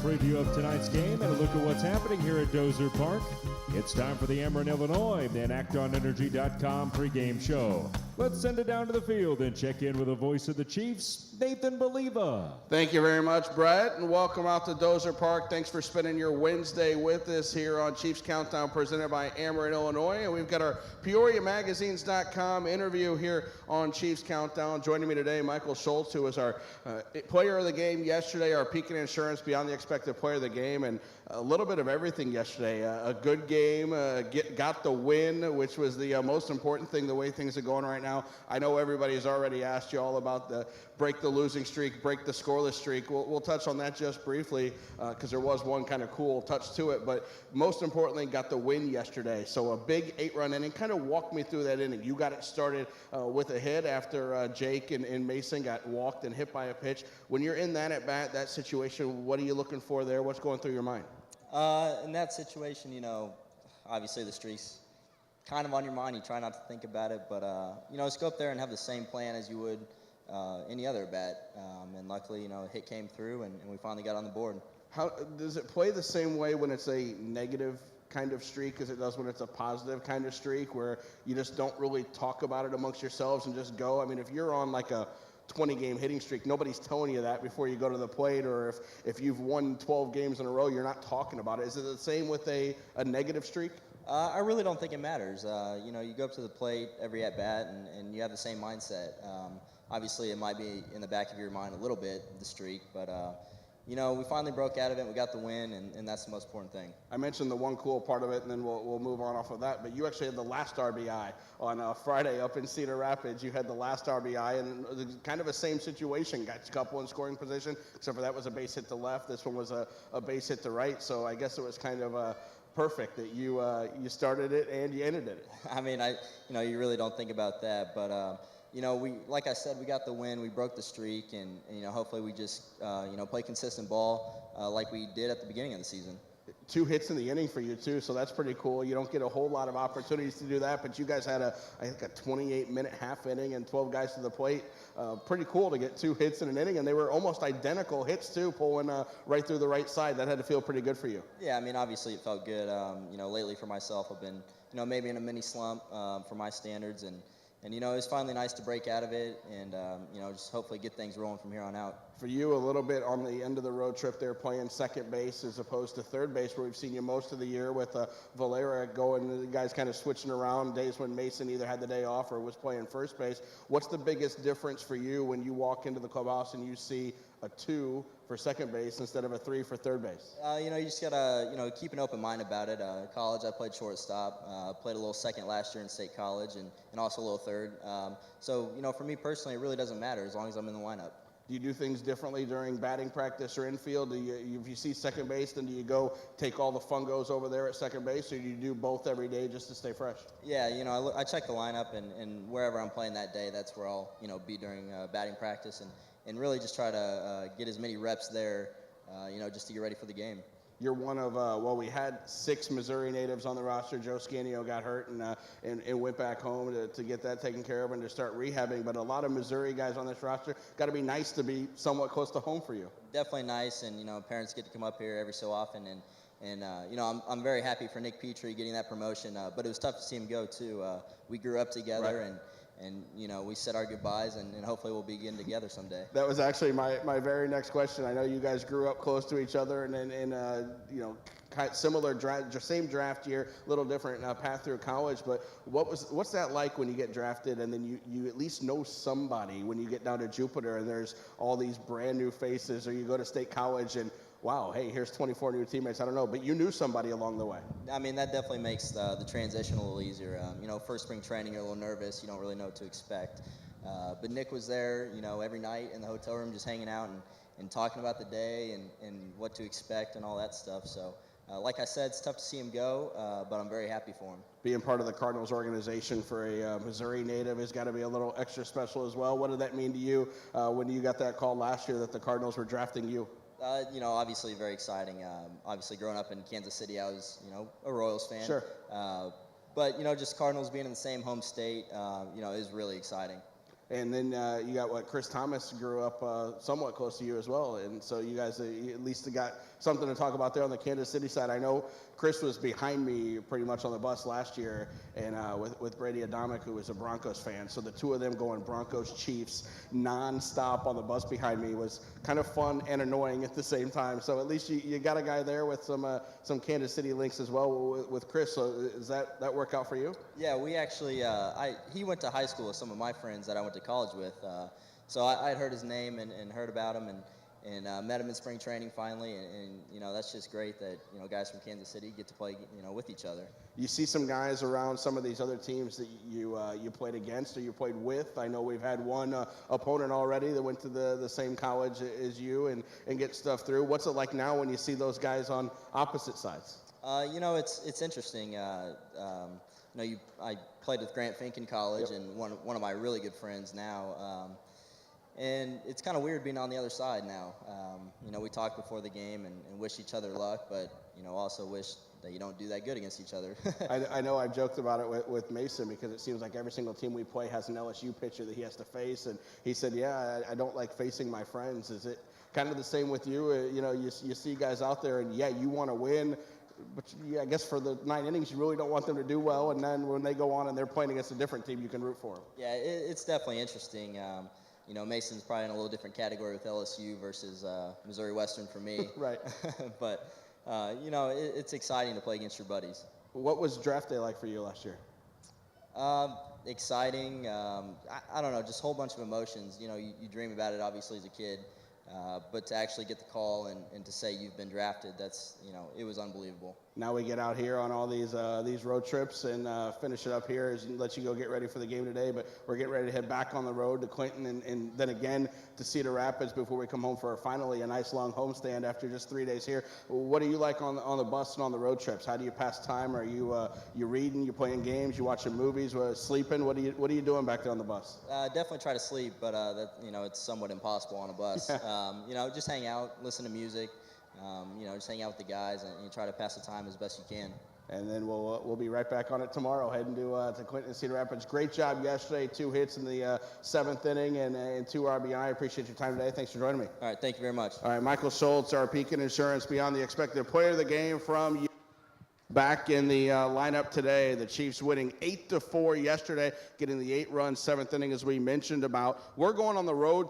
preview of tonight's game and a look at what's happening here at Dozer Park. It's time for the Ameren Illinois and ActonEnergy.com pregame show. Let's send it down to the field and check in with the voice of the Chiefs, Nathan Baliva. Thank you very much, Brett, and welcome out to Dozer Park. Thanks for spending your Wednesday with us here on Chiefs Countdown presented by Ameren Illinois. And we've got our PeoriaMagazines.com interview here on Chiefs Countdown. Joining me today, Michael Schulze, who was our player of the game yesterday, our Pekin Insurance Beyond the Expected Player of the Game, and a little bit of everything yesterday. A good game, got the win, which was the most important thing, the way things are going right now. I know everybody's already asked you all about the break the losing streak, break the scoreless streak. We'll touch on that just briefly because there was one kind of cool touch to it. But most importantly, got the win yesterday. So a big 8-run inning. Kind of walk me through that inning. You got it started with a hit after Jake and Mason got walked and hit by a pitch. When you're in that at bat, that situation, what are you looking for there? What's going through your mind? In that situation, you know, obviously the streak's kind of on your mind. You try not to think about it, but, you know, just go up there and have the same plan as you would any other bat. And luckily, you know, a hit came through, and we finally got on the board. How does it play the same way when it's a negative kind of streak as it does when it's a positive kind of streak, where you just don't really talk about it amongst yourselves and just go? I mean, if you're on like a 20-game hitting streak, nobody's telling you that before you go to the plate, or if you've won 12 games in a row, you're not talking about it. Is it the same with a negative streak? I really don't think it matters. You know, you go up to the plate every at-bat, and you have the same mindset. Obviously, it might be in the back of your mind a little bit, the streak, but, you know, we finally broke out of it. We got the win, and that's the most important thing. I mentioned the one cool part of it, and then we'll move on off of that, but you actually had the last RBI on Friday up in Cedar Rapids. You had the last RBI, and it was kind of a same situation. Got a couple in scoring position, except for that was a base hit to left. This one was a base hit to right, so I guess it was kind of perfect that you started it and you ended it. I mean, you know, you really don't think about that, but you know, like I said, we got the win, we broke the streak, and you know, hopefully we just you know, play consistent ball like we did at the beginning of the season. 2 hits in the inning for you too, so that's pretty cool. You don't get a whole lot of opportunities to do that, but you guys had I think a 28-minute half inning and 12 guys to the plate. Pretty cool to get 2 hits in an inning, and they were almost identical hits too, pulling right through the right side. That had to feel pretty good for you. Yeah, I mean, obviously it felt good. You know, lately for myself, I've been, you know, maybe in a mini slump for my standards, and you know, it was finally nice to break out of it, and you know, just hopefully get things rolling from here on out. For you, a little bit on the end of the road trip there, playing second base as opposed to third base, where we've seen you most of the year with Valera going, the guys kind of switching around days when Mason either had the day off or was playing first base. What's the biggest difference for you when you walk into the clubhouse and you see a 2 for second base instead of a 3 for third base? You know, you just gotta, you know, keep an open mind about it. College, I played shortstop. Played a little second last year in state college, and also a little third. So, you know, for me personally, it really doesn't matter as long as I'm in the lineup. Do you do things differently during batting practice or infield? If you see second base, then do you go take all the fungos over there at second base, or do you do both every day just to stay fresh? Yeah, you know, I check the lineup, and wherever I'm playing that day, that's where I'll, you know, be during batting practice, and really just try to get as many reps there, you know, just to get ready for the game. You're one of, well, we had 6 Missouri natives on the roster. Joe Scanio got hurt and went back home to get that taken care of and to start rehabbing. But a lot of Missouri guys on this roster. Got to be nice to be somewhat close to home for you. Definitely nice, and, you know, parents get to come up here every so often, and you know, I'm very happy for Nick Petrie getting that promotion, but it was tough to see him go, too. We grew up together, right. And you know, we said our goodbyes, and hopefully we'll be getting together someday. That was actually my very next question. I know you guys grew up close to each other, and you know, similar same draft year, little different path through college. But what's that like when you get drafted, and then you at least know somebody when you get down to Jupiter, and there's all these brand new faces, or you go to State College and, wow, hey, here's 24 new teammates. I don't know, but you knew somebody along the way. I mean, that definitely makes the transition a little easier. You know, first spring training, you're a little nervous. You don't really know what to expect. But Nick was there, you know, every night in the hotel room just hanging out and talking about the day and what to expect and all that stuff. So, like I said, it's tough to see him go, but I'm very happy for him. Being part of the Cardinals organization for a Missouri native has got to be a little extra special as well. What did that mean to you when you got that call last year that the Cardinals were drafting you? You know, obviously very exciting. Obviously, growing up in Kansas City, I was, you know, a Royals fan. Sure. But, you know, just Cardinals being in the same home state, you know, is really exciting. And then you got Chris Thomas grew up somewhat close to you as well, and so you guys at least got something to talk about there on the Kansas City side. I know Chris was behind me pretty much on the bus last year, and with Brady Adamick, who was a Broncos fan. So the two of them going Broncos Chiefs nonstop on the bus behind me was kind of fun and annoying at the same time. So at least you got a guy there with some Kansas City links as well with Chris. So does that work out for you? Yeah, we actually he went to high school with some of my friends that I went to college with. So I'd heard his name and heard about him and met him in spring training finally. And that's just great that, guys from Kansas City get to play, with each other. You see some guys around some of these other teams that you played against or you played with. I know we've had one opponent already that went to the same college as you and get stuff through. What's it like now when you see those guys on opposite sides? It's interesting. I played with Grant Fink in college, Yep. and one of my really good friends now. And it's kind of weird being on the other side now. We talk before the game and wish each other luck, but also wish that you don't do that good against each other. I know I've joked about it with Mason because it seems like every single team we play has an LSU pitcher that he has to face, and he said, "Yeah, I don't like facing my friends." Is it kind of the same with you? You see guys out there, and yeah, you want to win. But I guess for the 9 innings, you really don't want them to do well. And then when they go on and they're playing against a different team, you can root for them. Yeah, it's definitely interesting. Mason's probably in a little different category with LSU versus Missouri Western for me. Right. But, it's exciting to play against your buddies. What was draft day like for you last year? Exciting. I don't know, just a whole bunch of emotions. You dream about it, obviously, as a kid. But to actually get the call and to say you've been drafted, that's, it was unbelievable. Now we get out here on all these road trips and finish it up here and let you go get ready for the game today. But we're getting ready to head back on the road to Clinton and then again to Cedar Rapids before we come home for finally a nice long homestand after just 3 days here. What do you like on the bus and on the road trips? How do you pass time? Are you reading? You playing games? You watching movies? Sleeping? What are you doing back there on the bus? Definitely try to sleep, but it's somewhat impossible on a bus. Just hang out, listen to music. Just hang out with the guys and you try to pass the time as best you can. And then we'll be right back on it tomorrow, heading to Clinton and Cedar Rapids. Great job yesterday, 2 hits in the 7th inning and 2 RBI. I appreciate your time today. Thanks for joining me. All right, thank you very much. All right, Michael Schulze, our Pekin Insurance Beyond the Expected Player of the Game from you. Back in the lineup today, the Chiefs winning 8-4 yesterday, getting the 8-run 7th inning as we mentioned about. We're going on the road.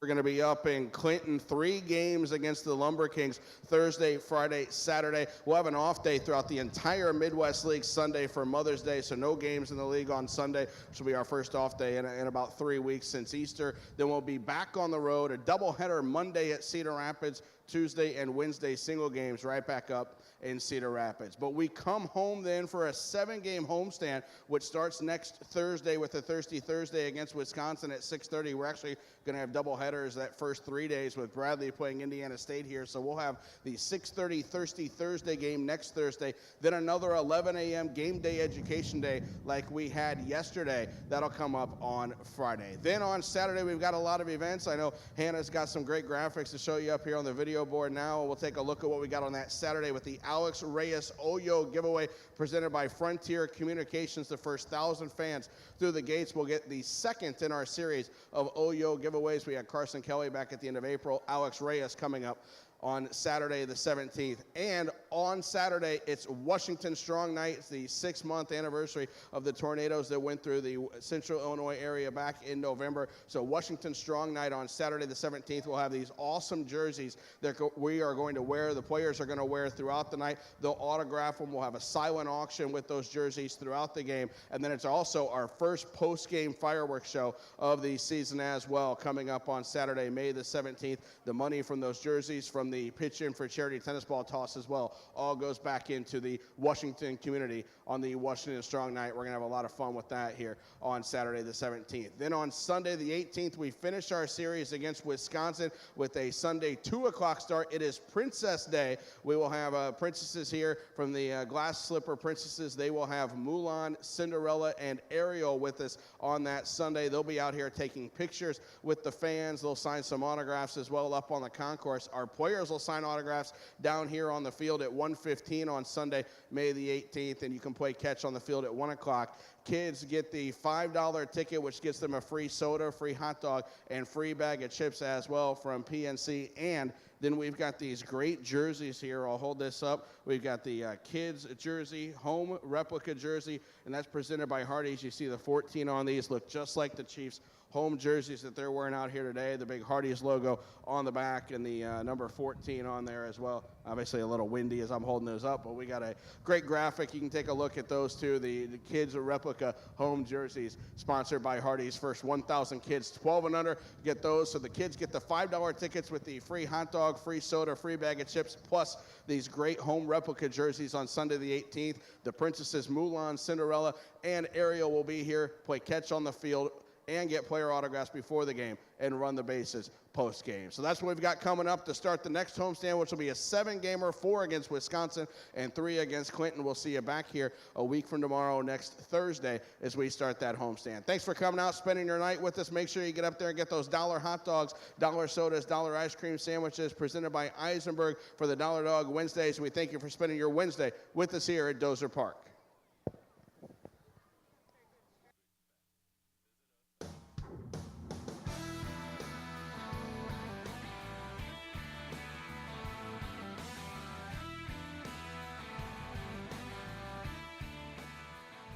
We're going to be up in Clinton, 3 games against the Lumber Kings, Thursday, Friday, Saturday. We'll have an off day throughout the entire Midwest League Sunday for Mother's Day, so no games in the league on Sunday, which will be our first off day in about 3 weeks since Easter. Then we'll be back on the road, a doubleheader Monday at Cedar Rapids, Tuesday and Wednesday single games right back up in Cedar Rapids. But we come home then for a 7-game homestand, which starts next Thursday with a Thirsty Thursday against Wisconsin at 6:30. We're actually going to have double headers that first 3 days with Bradley playing Indiana State here. So we'll have the 6:30 Thirsty Thursday game next Thursday, then another 11 a.m. game day education day like we had yesterday. That'll come up on Friday. Then on Saturday, we've got a lot of events. I know Hannah's got some great graphics to show you up here on the video board now. We'll take a look at what we got on that Saturday with the Alex Reyes Oyo giveaway presented by Frontier Communications. The first 1,000 fans through the gates will get the second in our series of Oyo giveaways. We had Carson Kelly back at the end of April, Alex Reyes coming up on Saturday the 17th. And on Saturday, it's Washington Strong Night. It's the 6-month anniversary of the tornadoes that went through the central Illinois area back in November. So Washington Strong Night on Saturday the 17th. We'll have these awesome jerseys that we are going to wear, the players are going to wear throughout the night. They'll autograph them. We'll have a silent auction with those jerseys throughout the game. And then it's also our first post-game fireworks show of the season as well, coming up on Saturday, May the 17th. The money from those jerseys, from the pitch in for charity tennis ball toss as well, all goes back into the Washington community on the Washington Strong Night. We're going to have a lot of fun with that here on Saturday the 17th. Then on Sunday the 18th, we finish our series against Wisconsin with a Sunday 2 o'clock start. It is Princess Day. We will have princesses here from the Glass Slipper Princesses. They will have Mulan, Cinderella, and Ariel with us on that Sunday. They'll be out here taking pictures with the fans. They'll sign some autographs as well up on the concourse. Our players will sign autographs down here on the field at at 1:15 on Sunday, May the 18th, and you can play catch on the field at 1 o'clock. Kids get the $5 ticket, which gets them a free soda, free hot dog, and free bag of chips as well from PNC. And then we've got these great jerseys here. I'll hold this up. We've got the kids jersey, home replica jersey, and that's presented by Hardee's. You see the 14 on these look just like the Chiefs home jerseys that they're wearing out here today. The big Hardee's logo on the back and the number 14 on there as well. Obviously a little windy as I'm holding those up, but we got a great graphic. You can take a look at those two. The kids replica home jerseys sponsored by Hardee's. First 1,000 kids 12 and under get those. So the kids get the $5 tickets with the free hot dog, free soda, free bag of chips, plus these great home replica jerseys on Sunday the 18th. The princesses Mulan, Cinderella, and Ariel will be here, play catch on the field, and get player autographs before the game and run the bases post-game. So that's what we've got coming up to start the next homestand, which will be a 7-gamer, 4 against Wisconsin and 3 against Clinton. We'll see you back here a week from tomorrow, next Thursday, as we start that homestand. Thanks for coming out, spending your night with us. Make sure you get up there and get those $1 hot dogs, $1 sodas, $1 ice cream sandwiches presented by Eisenberg for the $1 Dog Wednesdays. We thank you for spending your Wednesday with us here at Dozer Park.